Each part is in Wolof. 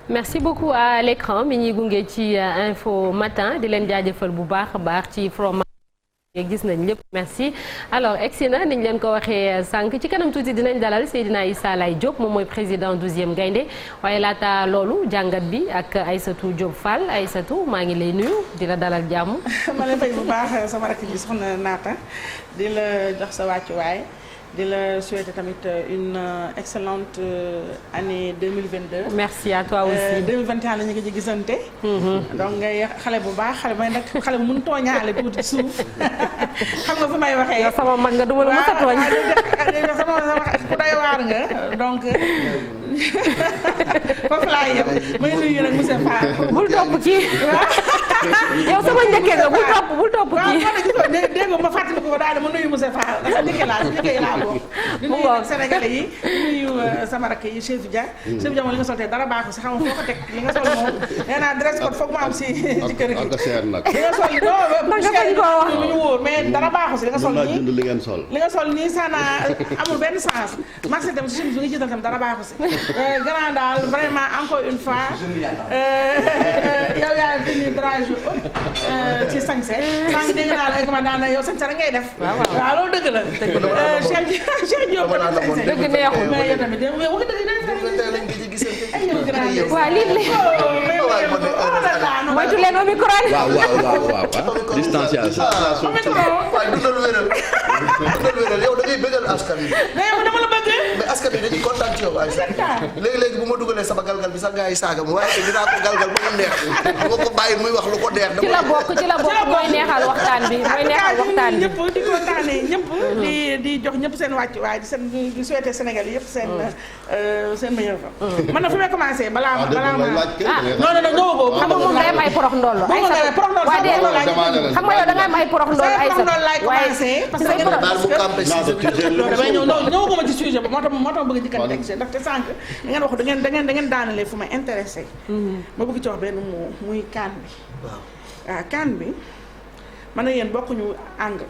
merci beaucoup à l'écran mi ñuy gunge ci info matin di leen jaajëfal bu baax a baax ci from gis nañ lépp merci alors egsi na niñ leen ko waxee sànq ci kanam tuuti dinañ dalal Seydina Issa Laye Diop moom mooy président 12e Gaïndé waaye laata loolu jàngat bi ak Aïssatou Diop Fall Aïssatou maa ngi lay nuyu di la dalal jàmm. ma lay fay bu baax sama rakk ji soxna Naata di la jox sa wàccuwaay di la souhaiter tamit une excellente année 2022. merci à toi aussi. 2021 la ñu ngi ci gisante. donc ngay xale bu baax xale may nag xale bu mun tooñaale tuuti suuf xam nga fu may waxee. yow sama mag nga du ma la mës a tooñ. sama ku doy waar nga donc foofu laa yem may nuyu nag monsieur Fall. bul topp kii. yow sama njëkkee nga bul topp kii. waaw dégg nga ma fàttali ko daal ma nuyu monsieur Fall ndax njëkkee laa di nuyu nag Sénégalais yi di nuyu sama rakk yi Chef Dia. Chef Dia moom li nga sol tey dara baaxu si xam nga foo ko teg li nga sol moom nee naa dress code foog mu am si kër gi. li nga sol non ñu wóor mais dara baaxu si li nga sol nii li nga sol nii sana amul benn sens marché dem si chemise bi nga jiital tam dara baaxu si grand daal vraiment encore une fois yow yaa venu drage ci sañse sànq dégg naa la ma daan yow sañse rek ngay def waaw loolu dëgg la Cheikh Diop dëgg neexul mais yow tamit wax dëgg waaw lii moytu leen omicron. waaw distanciation. waaye dundal wéral yow da ngay bëggal askan wi. mais yow dama la bëgg. mais askan wi dañuy kontaan ci yow Aïssa. léegi-léegi bu ma dugalee sama galgal bi sax gars yi saaga ma waaye dinaa ko galgal ba mu neex bu ma ko bàyyi muy wax lu ko neex. ci la bokk mooy neexal waxtaan bi ñëpp di kontaanee ñëpp di jox ñëpp seen wàcc waaye di souhaiter Sénégal yëpp seen meilleur fa. man na fi may commencé balaa non ñëwagoo xam nga moom day am ay porox ndoolo ay xam nga yow da nga am ay porox ndoolo ay parce que damay ñëwaguma ci sujet ba moo tax bëgg jëkkan teg si ndaxte sànq da ngeen daanalee fu ma intéressé ma bëgg ci wax benn moo muy kaan bi waaw kaan bi man na yéen bokkuñu angle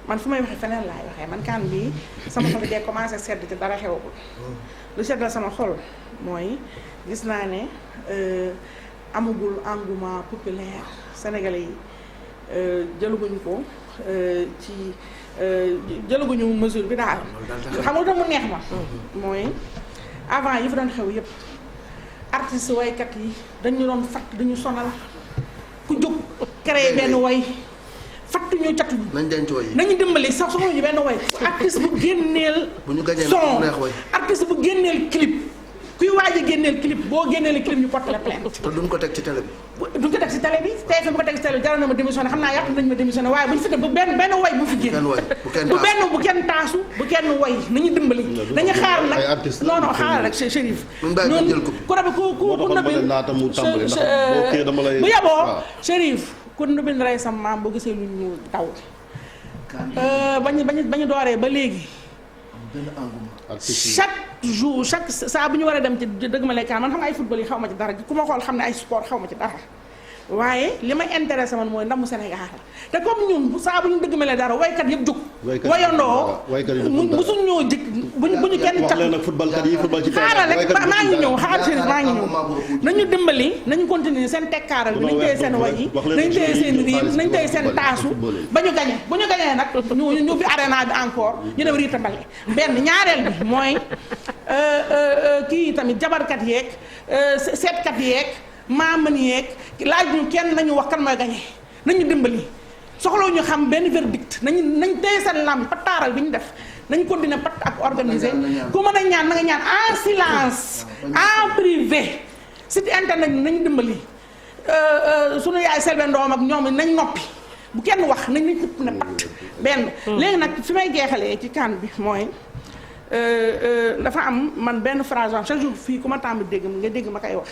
man fu may waxee feneen laay waxee man kaan bi sama xol dee commencé sedd te dara xewagul lu seddal sama xol mooy gis naa ne amagul engouement populaire sénégalais yi jëluguñu ko ci jëluguñu mesure bi daal xam nga mu neex ma mooy avant yi fi doon xew yépp artistes waykat yi dañu doon fatt dañu sonal ku jóg créé benn way fattuñu catuñu nañ denc way yi nañu dimbali sax soxla ñu benn way artiste bu génneel bu ñu gañee son neex way artiste bu génneel clip kuy waaj a génneel clip boo génneel clip ñu porte la plainte te duñ ko teg ci télé bi duñ ko teg ci télé bi TFM bu ko teg ci télé bi jaral na ma démissionné xam naa yàq nañ ma démissionné waaye bu ñu fi def bu benn way bu fi génn bu kenn taasu bu kenn way nañu dimbali nañu xaar nag non xaaral rek Chérif ñun ku rabi ku nabi bu yaboo Chérif ku nabi rey sam maam boo gisee lu ñu daw bañu dooree ba léegi chaque jour saa bu ñu war a dem ci dëgg ma lekkaan man xam nga ay football yi xaw ma ci dara ku ma xool xam ne ay sport xaw ma ci dara waaye li may intéressé man mooy ndamu Sénégal te comme ñun saa bu ñu dëgg ma lee dara waykat yëpp jug wayandoo musuñ ñoo jik bu ñu kenn tax xaaral rek maa ngi ñëw xaaral Chérif maa ngi ñëw nañu dimbali nañu continuer seen tekkaaral bi nañ téye seen way yi nañ téye seen riim nañ téye seen taasu ba ñu gañe bu ñu gañee nag ñu bi arena bi encore ñu dem riita mbale benn ñaareel bi mooy kii tamit jabarkat yeeg seetkat yeeg maaman yeeg laaj ñu kenn nañu wax kan mooy gañe nañu dimbali soxlawu ñu xam benn verdict nañ téye seen lam pataaral bi ñu def nañ continuer pat ak organiser ku mën a ñaan na nga ñaan en silence en privé site internet bi nañu dimbali sunu yaay Selbé Ndom ak ñoom nañ noppi bu kenn wax nañ ñëpp ne pat benn léegi nag fi may jeexalee ci kan bi mooy dafa am man benn phrase chaque jour fii ku ma tàmbi dégg nga dégg ma koy wax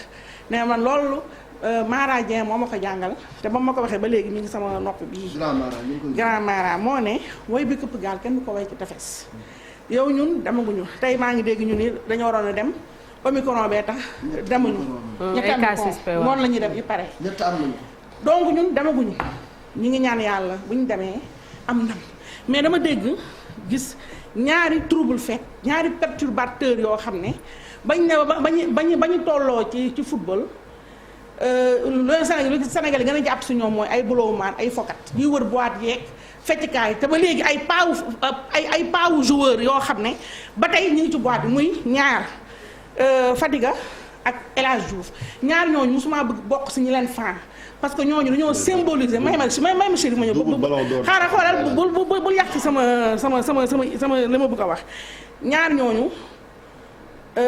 ne man loolu Mara Dieng moo ma ko jàngal te ba ma ko waxee ba léegi mi ngi sama nopp bii Grand Mara moo ne woy bi këpp gaal kenn du ko way ci tefes yow ñun demaguñu tey maa ngi dégg ñu ni dañoo waroon a dem omicron bee tax demuñu ñetti am noonu la ñuy def yi pare donc ñun demaguñu ñi ngi ñaan yàlla bu ñu demee am ndam mais dama dégg gis ñaari trouble fait ñaari perturbateur yoo xam ne bañ ne ba ñu tolloo ci football loolu Sénégal yi gën a jàpp si ñoom mooy ay bulowmaan ay fokat ñuy wër boîte yeeg fecckaay te ba léegi ay paawu joueur yoo xam ne ba tey ñu ngi ci boîte bi muy ñaar Fadiga ak El Hadj Diouf ñaar ñooñu musuma bëgg bokk si ñi leen fan parce que ñooñu dañoo symboliser may ma chéri ma ñëw xaaral bul yàq ci sama li ma bëgg a wax ñaar ñooñu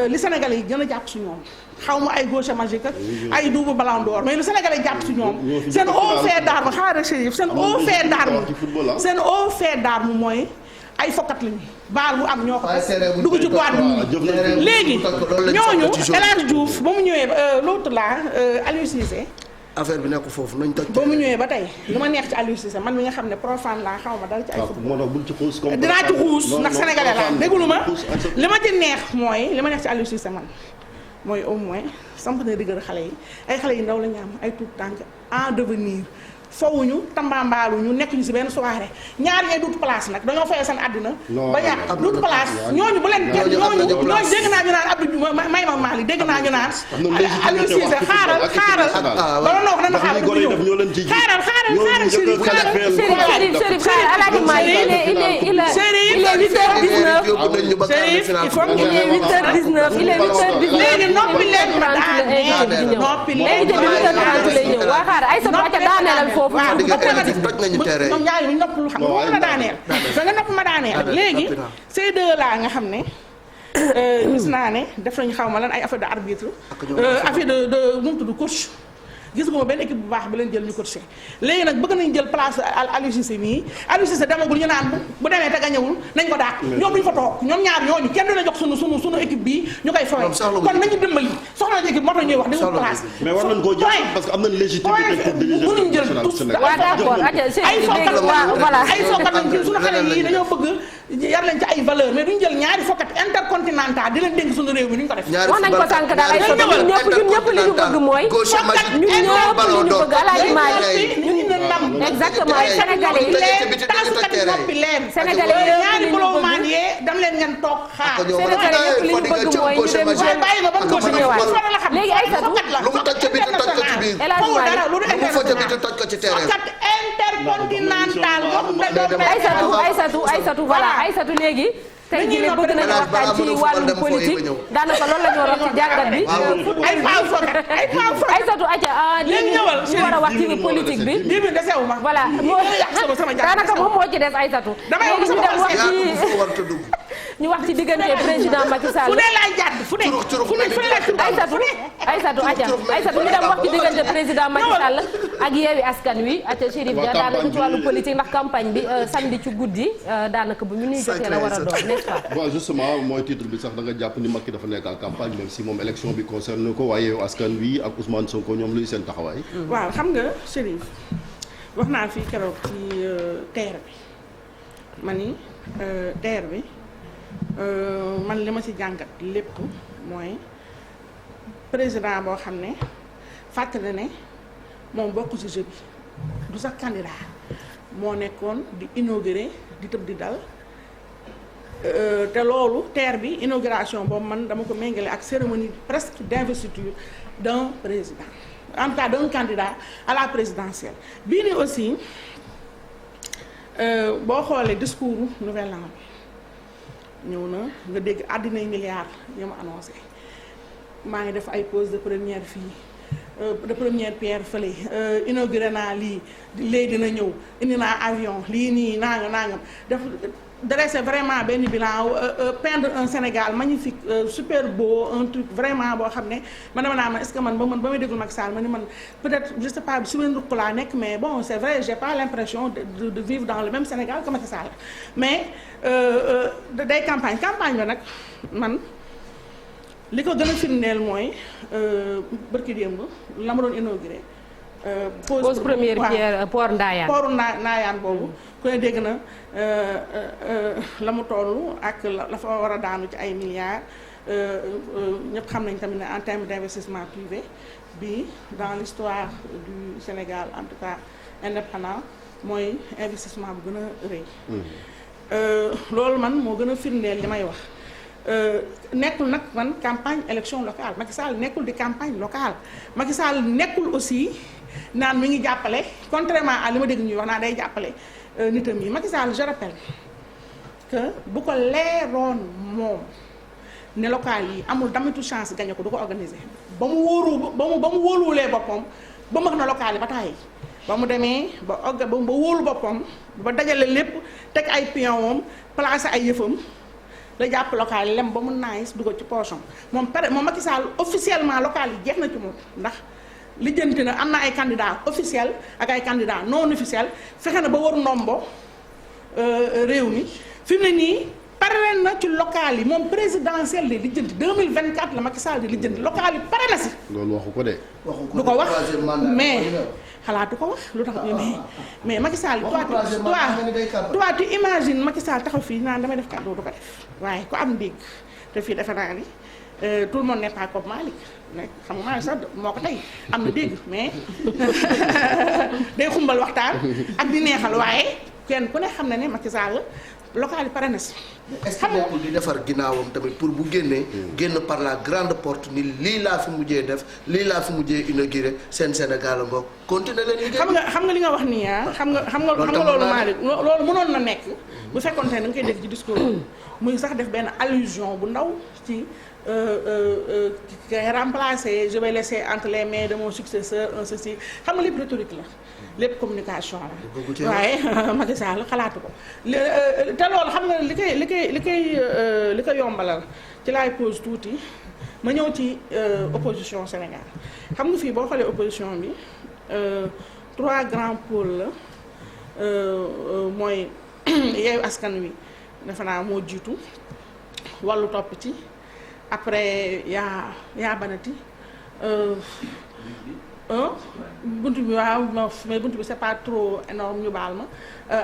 li Sénégalais yi gën a jàpp si ñoom xaw ma ay gauche magique ak ay double ballon d'or mais lu Sénégalais jàpp si ñoom seen haut fait d'arme xaaral Chérif seen haut fait d'arme mooy ay fokkat lañu baal bu am ñoo ko dugg ci boîte bi léegi ñooñu El Hadj Diouf ba mu ñëwee l'autre là Aliou Cissé affaire bi nekk foofu nañ toj ba mu ñëwee ba tey lu ma neex ci Aliou Cissé man mi nga xam ne profane laa xaw ma dara ci ay football dinaa ci xuus ndax sénégalais laa déglu ma li ma ci neex mooy li ma neex ci Aliou Cissé man mooy au moins samp na dëgër xale yi ay xale yu ndaw la ñu am ay tout tànk en devenir fowuñu tambambaaluñu nekk ñu si benn soirée ñaar ñooy dut place nag dañoo fayee seen àddina ba yàq dut place ñooñu bu leen kenn ñooñu dégg naa ñu naan Abdou may ma Mali dégg naa ñu naan Aliou Cissé xaaral bala noo wax dana xaaral bu ñëw xaaral Chérif Alaaji Mali il est 8h19 Chérif il faut qu'il est 8h19 il est 8h19 léegi noppi leen ma daaneel noppi leen waa xaaral ay sa bàcca daaneelal foofu waaw di nga toj nañu tere ñoom ñaar ñu nopp lu xam nga ma daaneel da nga nopp ma daaneel léegi ces deux là nga xam ne gis naa ne def nañu xaw ma lan ay affaire de arbitre affaire de nu mu tudd coach gis nga benn équipe bu baax ba leen jël ñu coaché léegi nag bëgg nañ jël place Aliou Cissé nii Aliou Cissé demagul ñu naan bu demee te gañewul nañ ko daak ñoom duñ fa toog ñoom ñaar ñooñu kenn du la jox sunu équipe bii ñu koy fawee kon nañu dimbali soxla na équipe moo tax ñuy wax dañu place mais war nañ koo jël parce que am nañ légitimité pour diriger mënuñ jël waaw d'accord ay fokkat voilà ay fokkat lañ jël suñu xale yi dañoo bëgg yar leen ci ay valeur mais duñ jël ñaari fokkat intercontinental di leen dénk suñu réew mi duñ ko def wax nañ ko sànq daal ay ñun ñëpp li ñu bëgg mooy ñëpp li ñu bëgg Alaaji Malick exactement sénégalais yi taasukat yi noppi leen sénégalais yi ñaari bolowmaan yee dam leen ngeen toog xaar sénégalais yëpp li ñu bëgg mooy ñu dem bàyyi ma ban coach ñëwaat léegi ay satu lu mu toj ca biir toj ko ci biir dara lu mu fa ca biir toj ko ci terrain intercontinental Aïssatou voilà Aïssatou léegi tey jii bëgg nañu waxtaan ci wàllum politique daanaka loolu la ñu war a wax ci jàngat bi ay paaw fokat Aïssatou aca léegi ñëwal ñu war a wax ci politique bi voilà daanaka moom moo ci des Aïssatou léegi ñu dem wax ci ñu wax ci diggante président Macky Sall fu ne laay jàdd fu ne Aïssatou ñu dem wax ci diggante président Macky Sall ak Yewwi Askan Wi aca Chérif Dia daanaka ci wàllu politique ndax campagne bi samedi ci guddi daanaka bu ñu nuy jotee la war a doon n'est-ce pas bon justement mooy titre bi sax da nga jàpp ni Macky dafa nekk en campagne même si moom élection bi concerne ko waaye Yewwi Askan Wi ak Ousmane Sonko ñoom luy seen taxawaay waaw xam nga Chérif wax naa fii keroog ci terre bi ma ni terre bi man li ma ci jàngat lépp mooy président boo xam ne fàttali ne moom bokk ci jeu bi du sax candidat moo nekkoon di inaugurer di tëb di dal te loolu terre bi inauguration boobu man dama ko méngale ak cérémonie presque d'investiture d'un président en tout cas d'un candidat à la présidentielle bii nii aussi boo xoolee discours nouvel an bi ñëw na nga dégg àddinay milliards yi ma annoncé maa ngi def ay pose de première fii de première pierre fële inauguré naa lii léegi dina ñëw indi naa avion lii nii nangam def dresser vraiment benn bilan peindre un Sénégal magnifique super beau un truc vraiment boo xam ne man dama naa man est-ce que man ba may déglu Macky Sall ma ni man peut-être je sais pas su leen ruq laa nekk mais bon c'est vrai j'ai pas l'impression de vivre dans le même Sénégal que Macky Sall mais day campagne ba nag man li ko gën a firndeel mooy bërki démb la ma doon inauguré pose première pierre port Ndayane boobu ku ne dégg na la mu toll ak la fa war a daanu ci ay milliards ñëpp xam nañ tamit ne en termes d'investissement privé bi dans l'histoire du Sénégal en tout cas indépendant mooy investissement bu gën a rëy loolu man moo gën a firndeel li may wax nekkul nag man campagne élection locale Macky Sall nekkul di campagne locale Macky Sall nekkul aussi naan mi ngi jàppale contrairement à li ma dégg ñuy wax naan day jàppale nitam yi Macky Sall je rappelle que bu ko leeroon moom ne local yi amul damitu chance gagné ko du ko organiser ba mu wóoluwulee boppam ba mag na local yi ba tàyyi ba mu demee ba wóolu boppam ba dajale lépp teg ay pion moom placé ay yëfam da jàpp local yi lem ba mu naagis dugal ci poche am moom Macky Sall officiellement local yi jeex na ci moom ndax lijjanti na am na ay candidats officiels ak ay candidats non officiels fexe na ba war ndombo réew mi fi mu ne nii pare na ci local yi moom présidentiel de lijjanti 2024 la Macky Sall di lijjanti local yi pare na si. loolu waxu ko de. du ko wax mais xalaatu ko wax lu tax mais Macky Sall toi tu imagines Macky Sall taxaw fii naan damay def kàddu du ko def waaye ku am dégg te fii defe naa ni tout le monde n'est pas comme Malick xam nga sax moo ko tey am na dégg mais day xumbal waxtaan ak di neexal waaye kenn ku ne xam na ne Macky Sall local yi pare na si. est-ce que nekkul di defar ginnaawam tamit pour bu génnee. génn par la grande porte ni lii laa fi mujjee def lii laa fi mujjee inauguré seen Sénégal a ngoog continuer leen liggéey. xam nga li nga wax nii xam nga loolu Malick loolu mënoon na nekk. bu fekkoon te da nga koy dégg ci discours muy sax def benn allusion bu ndaw ci qui est remplacé je vais laisser entre les mains de mon successeur un ceci xam nga lépp rhétorique la. lépp communication la waaye Macky Sall xalaatu ko te loolu xam nga li koy yombalal ci laay pause tuuti ma ñëw ci opposition Sénégal xam nga fii boo xoolee opposition bi 3 grands pôles la mooy Yewwi Askan Wi defe naa moo jiitu Wallu topp ci après yaa banati buntu bi waaw mais buntu bi c'est pas trop énorme ñu baal ma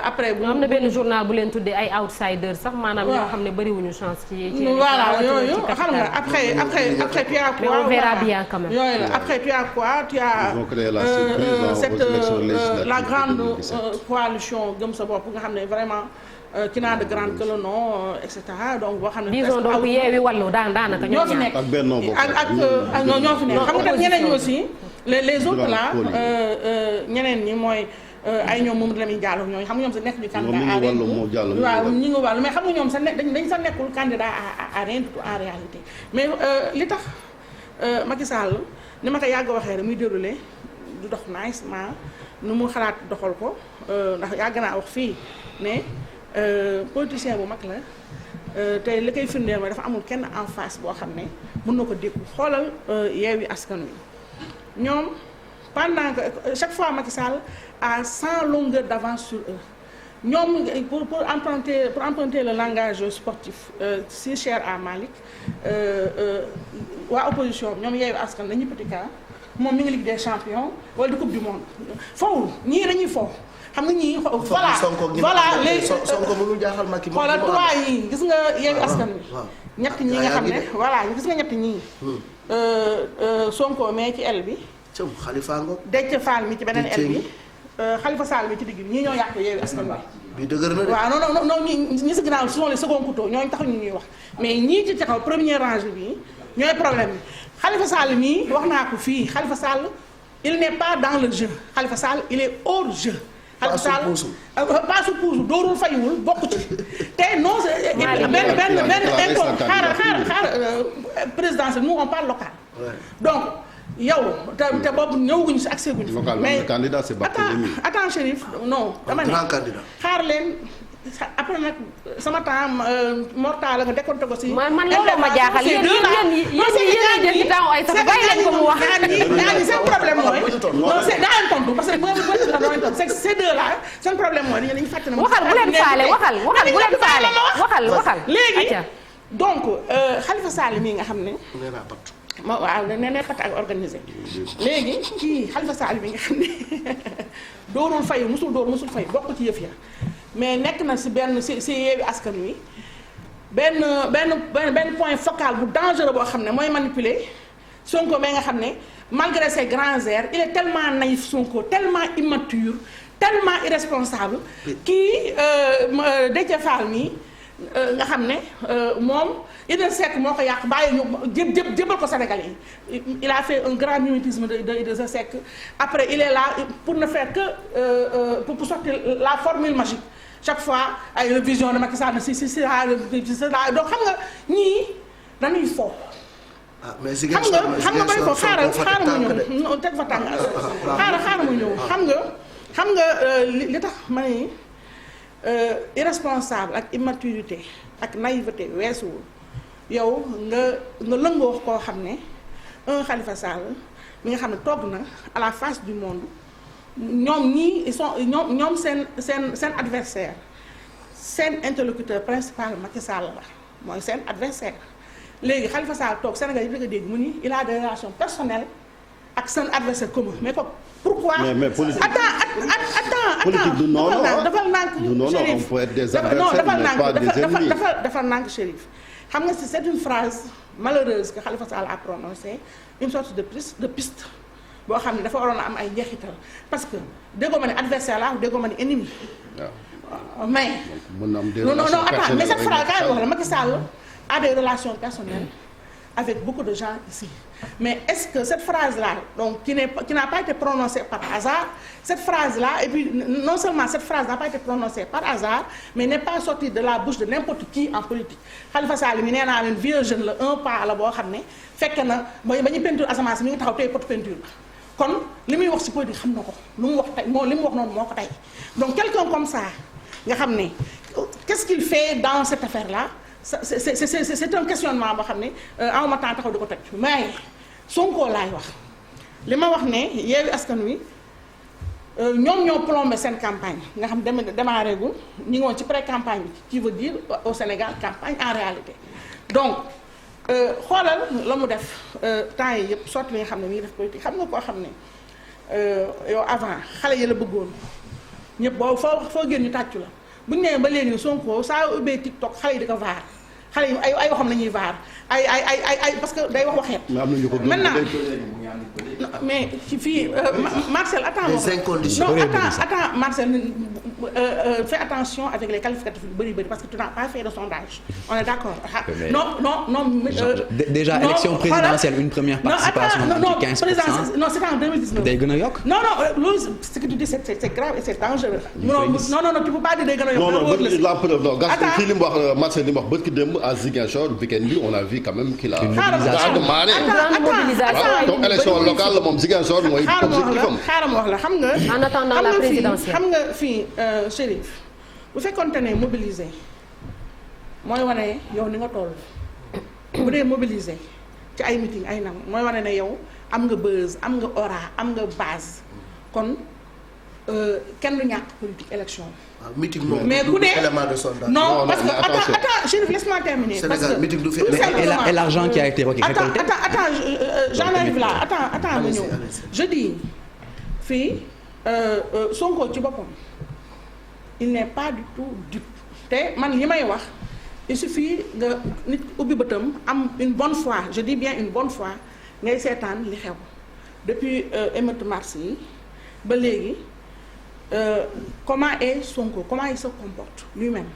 après. bu am na benn journal bu leen tuddee ay outsiders sax maanaam ñoo xam ne bariwuñu chance ci voilà yooyu xam nga après tu as quoi. on verra bien quand même. yooyu la après tu as quoi tu as la grande coalition Gëm Sa Bopp nga xam ne vraiment qui n'a de grande que le nom et cetera donc boo xam ne. disons donc Yewwi Wallu daanaka ñoo fi nekk ak Benno Bokk ak ñoo fi nekk xam nga tam ñeneen ñi aussi. les autres là ñeneen ñi mooy ay ñoom Mamadou Lamine Diallo ñooñu xam nga ñoom sa nekk ñu candidat waaw ñi ngi wàllu mais xam nga ñoom sa nekk dañ sa nekkul candidat à rien du tout en réalité mais li tax Macky Sall ni ma ko yàgg waxee rek muy déroulé du dox nicement nu mu xalaat doxal ko ndax yàgg naa wax fii ne politicien bu mag la te li koy firndeel mooy dafa amul kenn en face boo xam ne mën na ko dékku xoolal Yewwi Askan Wi ñoom pendant que chaque fois Macky Sall a 100 longueurs d'avance sur eux ñoom pour emprunter le langage sportif si cher à Malick waa opposition ñoom Yewwi Askan dañuy petit cas moom mi ngi Ligue des champions wala di coupe du monde fowul ñii dañuy fow xam nga ñii voilà léegi Sonko mënul jaaxal Macky xoolal 3 yi gis nga Yewwi Askan Wi ñett ñi nga xam ne voilà gis nga ñett ñii Sonko mais ci el bi. Khalifa Ngom. Déthié Fall mi ci beneen el bi. Khalifa Sall mi ci digg bi ñii ñoo yàq Yewwi Askan Wi. bi dëgër na de. waaw non ñi si ginnaaw ce sont les second couteaux ñooñu taxuñu ñuy wax mais ñii ci taxaw première rangée bi ñooy problème bi Khalifa Sall mii wax naa ko fii Khalifa Sall il n'est pas dans le jeu Khalifa Sall il est hors jeu. Khalifa Sall pas su puusu dóorul fayiwul bokk ci te non benn impôt xaar présidentiel nous on parle local donc yow te boobu ñëwaguñu si accès guñu mais candidat c'est Barthélémy attends Chérif non dama ne grand candidat xaar leen après nag sama temps mortal la nga décompté ko si. man loolu ma jaaxal yéen yéen jël ci temps ay sax bàyyi leen ko mu wax. ñaari seen problème mooy. non c'est daa leen tontu parce que boo la doon tontu c'est ces deux là seen problème mooy dañuy fàtte na. waxal bu leen faale waxal bu leen faale waxal. léegi donc Khalifa Sall mii nga xam ne. waaw nee na pat ak organisé léegi kii Khalifa Sall bi nga xam ne doorul fayu musul fay bokk ci yëf ya mais nekk na si benn si Yewwi Askan Wi benn point focal bu dangereux boo xam ne mooy manipuler Sonko mais nga xam ne malgré ses grands airs il est tellement naïf Sonko tellement immature tellement irresponsable kii Déthié Fall mi nga xam ne moom Idrissa Seck moo ko yàq bàyyi ñu jébal ko Sénégalais yi il a fait un grand mimétisme de Idrissa Seck après il est là pour ne faire que pour sortir la formule magique chaque fois ay révision de Macky Sall si donc xam nga ñii dañuy fo. ah mais xam nga bay fo xaaral ma ñëw teg fa tàng xaaral ma ñëw xam nga li tax ma ne irresponsable ak immaturité ak naïveté weesuwul yow nga lëngoo koo xam ne un Khalifa Sall mi nga xam ne toog na à la face du monde ñoom ñii ils sont ñoom seen adversaire seen interlocuteur principal Macky Sall la mooy seen adversaire léegi Khalifa Sall toog Sénégal yi nga dégg mu ni il a des relations personnelles ak seen adversaire commun mais ko pourquoi. mais politique attends politique du noonu dafal nànk on peut être des adversaires mais pas des ennemis. dafa nànk Chérif xam nga si c'est une phrase malheureuse que Khalifa Sall a prononcée une sorte de piste boo xam ne dafa waroon a am ay njeexital parce que déggoo ma ne adversaire la déggoo ma ne ennemi. waaw mais. mën na am des non relations attends mais cette phrase personnelles kaay wax la Macky Sall a des relations personnelles avec beaucoup de gens ici mais est-ce que cette phrase-là donc qui n'a pas été prononcée par hasard cette phrase-là et puis non seulement cette phrase n'a pas été prononcée par hasard mais n'est pas sortie de la bouche de n'importe qui en politique Khalifa Sall mi nee naa leen vieux jeune la un pas la boo xam ne fekk na ba ñu peinture asamaan si mi ngi taxaw tey pot peinture la kon li muy wax ci politique xam na ko lu mu wax tey li mu wax noonu moo ko tey donc quelqu'un comme ça nga xam ne qu'est-ce qu'il fait dans cette affaire-là c'est un questionnement boo xam ne awma temps taxaw di ko toj mais Sonko laay wax li ma wax ne Yewwi Askan Wi ñoom ñoo plombé seen campagne nga xam démarré gul ñu ngi woon ci pré-campagne bi qui veut dire au Sénégal campagne en réalité donc xoolal la mu def temps yi yëpp sorte li nga xam ne mi ngi def politique xam nga koo xam ne yow avant xale yi la bëggoon ñëpp boo foo génn ñu tàccu la bu ñu nee ba léegi Sonko saa ubbee TikTok xale yi di ko vaar xale yi ay waxam la ñuy vaar ay parce que day wax waxeet. mais am na ñu ko maintenant mais ci fii Marcel attends non attends Marcel fais attention avec les qualificatifs yu bëri parce que tu n'as pas fait de sondage on est d'accord. non déjà élection présidentielle une première participation de 15%. non c'était en 2019. day gën a yokk. non loolu ce que tu dis c'est grave et c'est dangereux. non tu peux pas dire day gën a yokk. non la preuve non gas kii li mu wax Marcel li mu wax bët ki démb à Ziguinchor week-end bi on a vu quand même qu'il a. donc élection locale moom Ziguinchor mooy objectif am. xaaral ma wax la xam nga. en attendant la présidentielle xam nga fii Chérif bu fekkoonte ne mobilisé mooy wane yow ni nga toll bu dee mobilisé ci ay meeting ay nam mooy wane ne yow am nga buzz am nga aura am nga base kon kenn du ñàkk politique élection. meeting moom mais ku dee élément de sondage. non parce que attends Chérif laisse-moi terminer. parce que meeting du fi et l'argent qui a été récolté. attends j'en arrive là attends ma ñëw je dis fii Sonko ci boppam il n'est pas du tout dupe te man li may wax il suffit nga nit ubbi bëtam am une bonne foi je dis bien une bonne foi ngay seetaan li xew depuis émeute mars yi ba léegi comment est Sonko comment il se comporte lui-même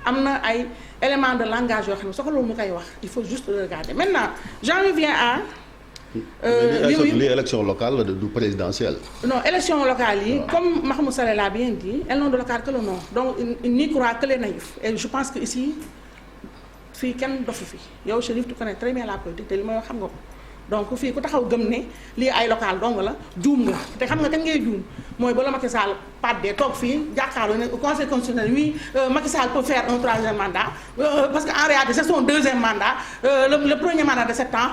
am na ay éléments de langage yoo xam ne soxla mu koy wax il faut juste le regarder maintenant j'en reviens à li élection locale du présidentielle. non élection locale yi comme Mahmoud Saleh l'a bien dit elles n'ont de local que le nom donc il n'y croit que les naïfs et je pense que ici fii kenn dofu fi yow Chérif tu connais très bien la politique te li may wax xam nga ko donc fii ku taxaw gëm ne lii ay local dong la juum nga te xam nga kañ ngay juum mooy ba la Macky Sall paddee toog fii jàkkaarloo ne conseil constitutionnel oui Macky Sall peut faire un troisième mandat parce que en réalité c'est son deuxième mandat le premier mandat de 7 ans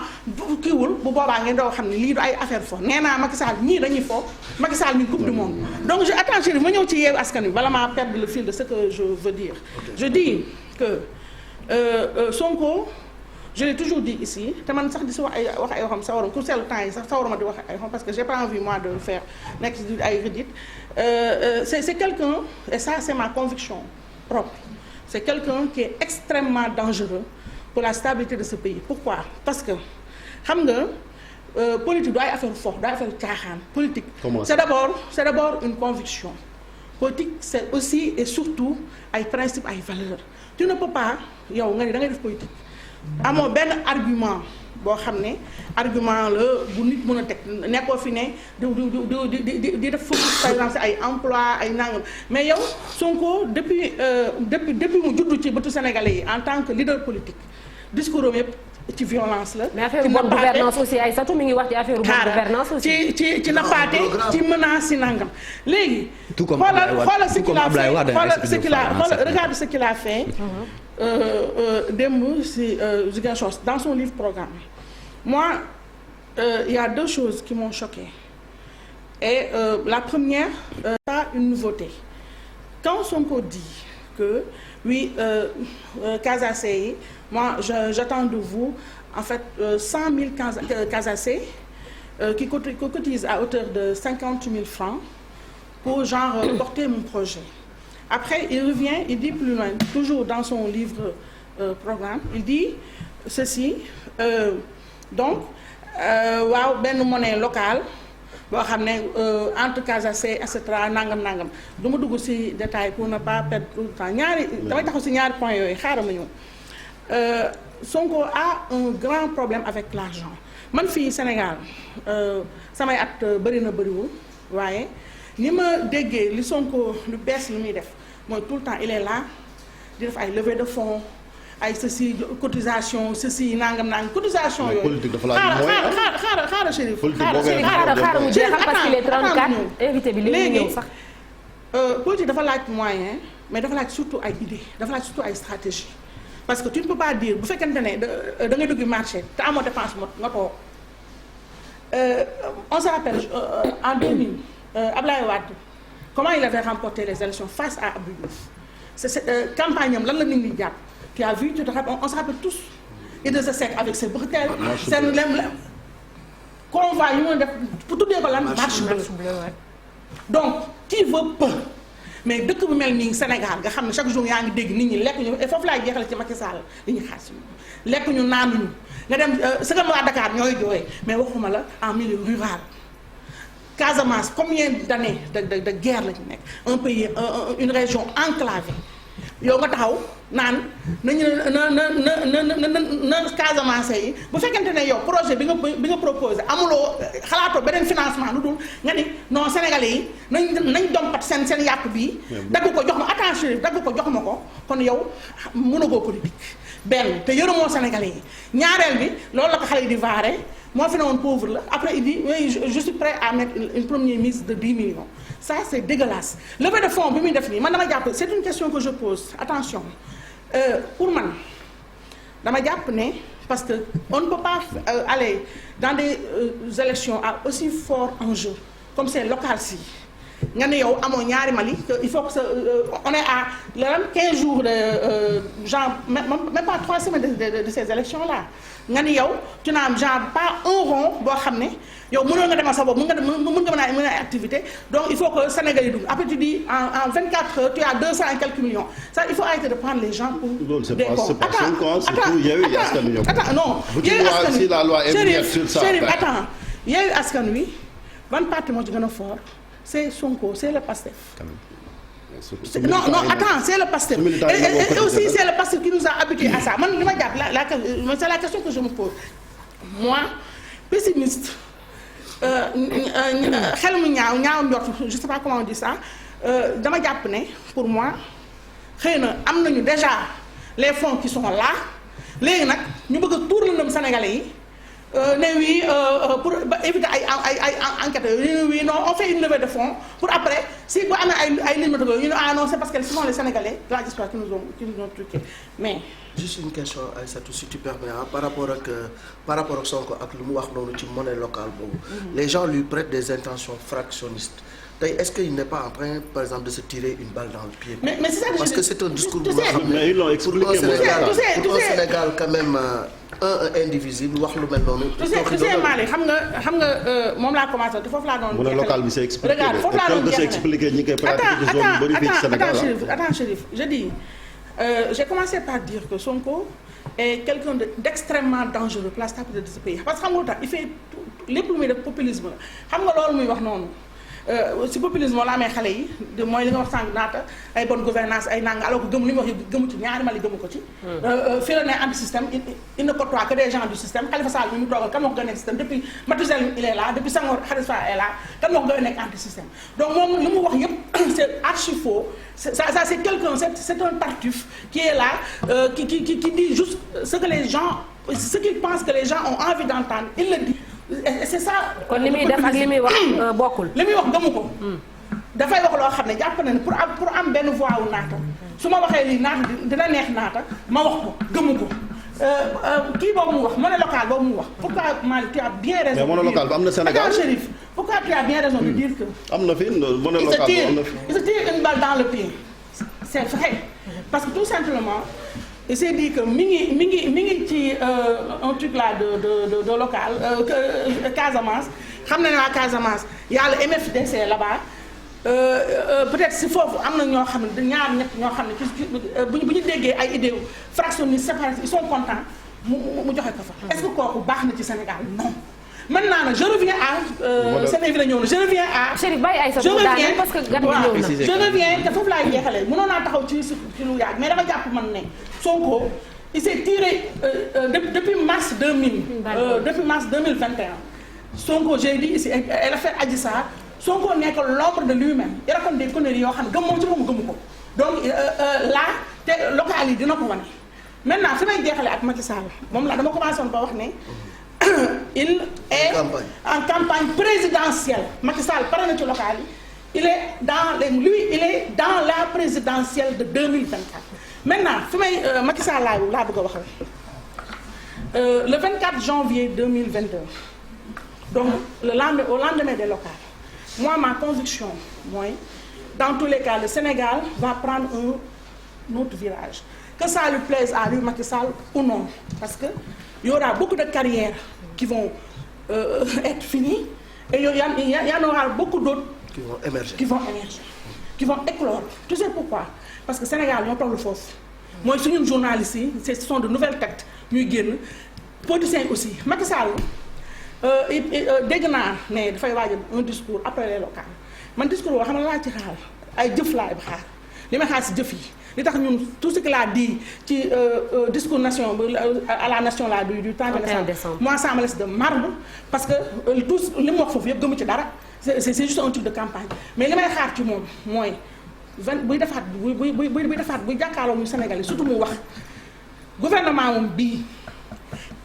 kiiwul bu boobaa ngeen doo xam ne lii du ay affaire fo nee naa Macky Sall ñii dañuy fo Macky Sall mi coupe du monde donc je attends Chérif ma ñëw ci Yewwi Askan Wi bala maa perdre le fil de ce que je veux dire je dis que Sonko je l'ai toujours dit ici te man sax di si wax ay waxam sawaram ku seetlu temps yi sax sawarama di wax ay waxam parce que j'ai pas envie moi de faire nekk si ay redites c'est quelqu'un et ça c'est ma conviction propre c'est quelqu'un qui est extrêmement dangereux pour la stabilité de ce pays pourquoi parce que xam nga politique du ay affaire fort du ay affaire caaxaan politique c'est d'abord une conviction politique c'est aussi et surtout ay principes ay valeurs tu ne peux pas yow nga ne da ngay def politique amoo benn argument boo xam ne argument la bu nit mën a teg nekkoo fi ne di def focus par exemple ay emploi ay nangam mais yow Sonko depuis mu juddu ci bëtu Sénégalais yi en tant que leader politique discours am yëpp ci violence la. mais affaire bonne gouvernance aussi ay satu mi ngi wax ci affaire bonne gouvernance aussi. ci nappaate ci menace ci nangam léegi. tout comme xoolal regarde ce qu'il a fait. démb si Ziguinchor dans son livre programme moi il y a deux choses qui m'ont choqué et la première pas une nouveauté quand Sonko dit que oui Casacé yi moi j'attends de vous en fait 100 000 Casacé qui cotisent à hauteur de 50 000 francs pour genre porter mon projet. Après il revient il dit plus loin toujours dans son livre programme il dit ceci donc waaw benn monnaie locale boo xam ne entre Casacé et cetera nangam du ma dugg ci détail pour ne pas perdre tout le temps damay taxaw ci ñaari points yooyu xaaral ma ñëw Sonko a un grand problème avec l'argent man fii Sénégal samay at bëri na bëriwul waaye ni ma déggee li Sonko lu bees lu muy def mooy tout le temps il est là di def ay levée de fonds ay ceci cotisation ceci nangam cotisation yooyu. politique dafa laaj xaaral Chérif. xaaral mu jeexal parce qu'il est 34 invité bi léegi ñëw sax. politique dafa laaj moyen mais dafa laaj surtout ay idées dafa laaj surtout ay stratégie parce que tu ne peux pas dire bu fekkente ne da ngay dugg marché te amoo dépense nga toog on se rappelle en 2000 Ablaye Wade comment il avait remporté les élections face à Abdou Diouf campagne am lan la nit ñi jàpp. Tu as vu, on se rappelle tous Idrissa Seck avec ses bretelles, seen lem convoi yu mu def pour tuddee ko lan marche bleue. Donc qui veut peu mais dëkk bu mel nii Sénégal nga xam ne chaque jour yaa ngi dégg nit ñi lekk ñu et foofu laay jeexale ci Macky Sall li ñu xaar si lekk ñu naanuñu nga dem sëgam waa Dakar ñooy jooy mais waxuma la en milieu rural. Casamance combien d'années de guerre la ñu nekk un pays une région enclavée yow nga taxaw naan nañu na Casamance yi bu fekkente ne yow projet bi nga proposé amuloo xalaatoo beneen financement lu dul nga ni non Sénégalais yi nañ dompat seen yàpp bii dagg ko jox ma attention dagg ko jox ma ko kon yow mënagoo politique benn te yërëmoo Sénégalais yi ñaareel bi loolu la ko xale yi di vaare moo fi ne woon pauvre la après il dit oui je suis prêt à mettre une première mise de 10 millions ça c'est dégueulasse levée de fonds bi muy def nii man dama jàpp c'est une question que je pose attention pour man dama jàpp ne parce que on ne peut pas aller dans des élections à aussi fort enjeu comme c'est local si nga ne yow amoo ñaari Mali il faut que on est à lan 15 jours de genre même pas 3 semaines de ces élections là nga ni yow tu n'as genre pas un rond boo xam ne yow mënoo nga demal sa bopp mën nga mën a activité donc il faut que Sénégal yi dugg après tu dis en 24 heures tu as 200 et quelques millions ça il faut arrêter de prendre les gens pour des cons. Attends non Yewwi Askan Wi la loi Chérif attends Yewwi Askan Wi ban parti moo ci gën a fort c'est Sonko c'est le Pastef. Non attends c'est le Pastef et aussi c'est le Pastef qui nous a habitués à ça man li ma jàpp c'est la question que je me pose moi pessimiste xel mu ñaaw njort je sais pas comment on dit ça dama jàpp ne pour moi xëy na am nañu déjà les fonds qui sont là léegi nag ñu bëgg a tuur lëndëm Sénégalais yi ne oui pour éviter ay enquêtes yooyu oui non on fait une levée de fonds pour après si bu amee ay limite yooyu ñu ne ah non c'est parce que ce sont les Sénégalais de la diaspora qui nous ont truqué mais. juste une question Aïssatou si tu permets par rapport ak Sonko ak lu mu wax noonu ci monnaie locale boobu. Les gens lui prêtent des intentions fractionnistes. tey est-ce qu'il n'est pas en train par exemple de se tirer une balle dans le pied. mais c'est ça parce que c'est un discours bu nga xam ne ils l'ont expliqué pour un Sénégal quand même indivisible wax lu mel noonu. tu sais Malick xam nga moom laa commencé te foofu laa doon. monnaie locale bi c'est expliqué. regarde foofu laa doon jeexalee expliqué ñi koy pratiquer zone yu bëri fii ci Sénégal. attends Chérif je dis j'ai commencé par dire que Sonko est quelqu'un d'extrêmement dangereux pour la stabilité de ce pays parce que xam nga lu tax il fait lépp lu muy def populisme la xam nga loolu muy wax noonu. si populisme moo la amee xale yi mooy li nga wax sànq naata ay bonne gouvernance ay nanga alors que gëm li mu wax yëpp gëmu ci ñaari Mali gëmu ko ci fii la ne anti système il ne côtoie que des gens du système Khalifa Sall mi mu toogal kan moo ko gën a nekk système depuis Mathusalem il est là depuis Senghor Khalifa est là kan moo ko gën a nekk anti système donc moom li mu wax yëpp c'est archi faux ça c'est quelqu'un c'est un tartuffe qui est là qui dit juste ce que les gens ce qu'il pense que les gens ont envie d'entendre il le dit et c'est ça. kon li muy def ak li muy wax bokkul. li muy wax gëmu ko. dafay wax loo xam ne jàpp na ne pour am benn voix wu naata su ma waxee lii naata dina neex naata ma wax ko gëmu ko kii boobu mu wax monnaie locale boobu mu wax pourquoi Malick tu as bien raison. mais monnaie locale bi am na Sénégal Attends Chérif pourquoi tu as bien raison de dire que. am na fi monnaie locale bi am na fi. il se tire une balle dans le pied c'est vrai parce que tout simplement. il s'est dit que mi ngi ci un truc là de local Casamance xam na ne waa Casamance y a le MFDC là-bas peut-être si foofu am na ñoo xam ne ñaar ñett ñoo xam ne bu ñu déggee ay idées fractionnistes séparatistes ils sont contents mu joxe ko fa. Est-ce que kooku baax na ci Sénégal non. maintenant nag je reviens à. seen invité ñëw na je reviens à. Chérif bàyyi ay sa daaneel parce que gan bi ñëw na. je reviens te foofu laay jeexalee mënoon naa taxaw ci lu yàgg mais dama jàpp man ne Sonko il s'est tiré depuis mars 2000. depuis mars 2021. Sonko j'ai dit ici elle a fait Adji Sarr Sonko nekk l'ombre de lui-même il raconte des conneries yoo xam ne gëmmoo ci moom gëmu ko donc là te local yi dina ko wane. maintenant fi may jeexalee ak Macky Sall moom la dama commencé woon ba wax ne. il est en campagne présidentielle Macky Sall pare na ci local yi il est dans la présidentielle de 2024 maintenant fi may Macky Sall laa bëgg a waxal le 24 janvier 2022 donc au lendemain des locales moi ma conviction mooy dans tous les cas le Sénégal va prendre un autre virage que ça lui plaise à lui Macky Sall ou non parce que il y aura beaucoup de carrières qui vont être finies et il y en aura beaucoup d'autres qui vont éclore. Tu sais pourquoi? Parce que Sénégal ñoo toll foofu mooy suñu journalistes yi ce sont de nouvelles têtes ñuy génn politiciens aussi Macky Sall dégg naa ne dafay waajal un discours après les locales man discours boo xam ne laa ci xaar ay jëf laay xaar li may xaar si jëf yi. li tax ñun tout ce qu'il a dit ci discours nation à la nation là du 31 décembre moi ça me laisse de marbre parce que tout li mu wax foofu yëpp gëmu ci dara c'est juste un truc de campagne mais li may xaar ci moom mooy buy jàkkaarloo ñu Sénégal yi surtout mu wax gouvernement moom bii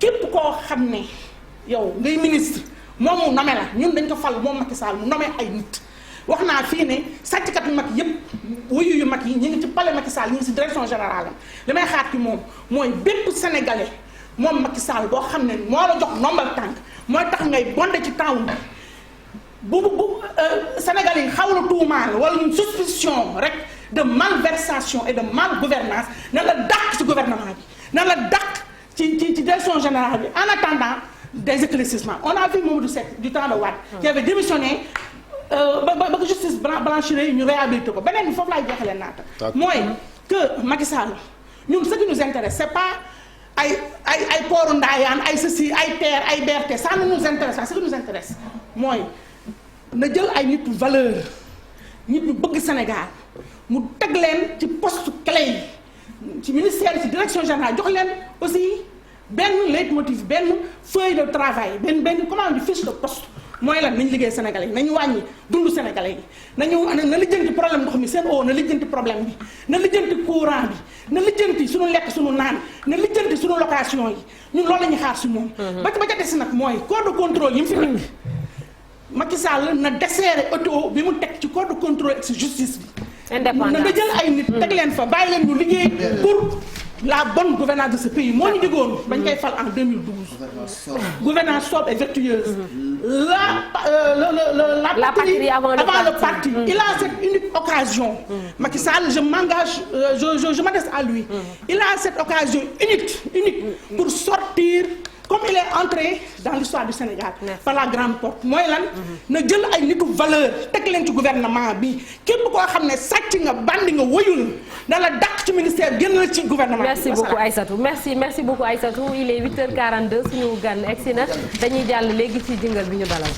képp koo xam ne yow ngay ministre moom mu nommé la ñun dañ ko fal moom Macky Sall mu nommé ay nit wax naa fii ne sàcckat yu mag yëpp wuyu yu mag yi ñu ngi ci palais Macky Sall ñu ngi ci direction générale am li may xaar ci moom mooy bépp sénégalais moom Macky Sall boo xam ne moo la jox nombal tànk mooy tax ngay bonde ci temps bu sénégalais yi xaw la tuumaal wala une suspicion rek de malversation et de malgouvernance na la dàq ci gouvernement bi na la dàq ci direction générale bi en attendant des éclaircissements on a vu Mamadou Seck du temps de Wade qui avait démissionné ba justice blanchiré ñu réhabilité ko beneen bi foofu laay jeexalee naata mooy que Macky Sall ñun ce qui nous intéresse c'est pas ay pooru Ndaayaan ay ceci ay terre ay BRT ça ne nous intéresse pas ce qui nous intéresse mooy na jël ay nit valeur nit ñu bëgg Sénégal mu teg leen ci poste clé yi ci ministère ci direction générale jox leen aussi benn leitmotiv benn feuille de travail benn comment on dit fiche de poste mooy lan nañu liggéey sénégalais yi nañu wàññi dundu sénégalais yi na lijjanti problème ndox mi seen na lijjanti problème bi na lijjanti courant bi na lijjanti suñu lekk suñu naan na lijjanti suñu location yi ñun loolu la ñuy xaar si moom ba ca des nag mooy corps de contrôle yi mu fi nekk Macky Sall na desserrer auto bi mu teg ci corps de contrôle ak si justice bi indépendant na jël ay nit teg leen fa bàyyi leen ñu liggéey pour la bonne gouvernance de ce pays moo ñu digoon bañ koy fal en 2012 gouvernance sobre et vertueuse la patrie avant le parti il a cette unique occasion Macky Sall je m'engage je m'adresse à lui il a cette occasion unique pour sortir comme il est entré dans l'histoire du Sénégal par la grande porte mooy lan na jël ay nitu valeur teg leen ci gouvernement bi képp koo xam ne sàcc nga bandi nga wëyul na la dàq ci ministère génn la ci gouvernement bi. merci beaucoup Aïssatou merci beaucoup Aïssatou il est 8h42 suñu gan egsi na dañuy jàll léegi ci jingle bi ñu dalal.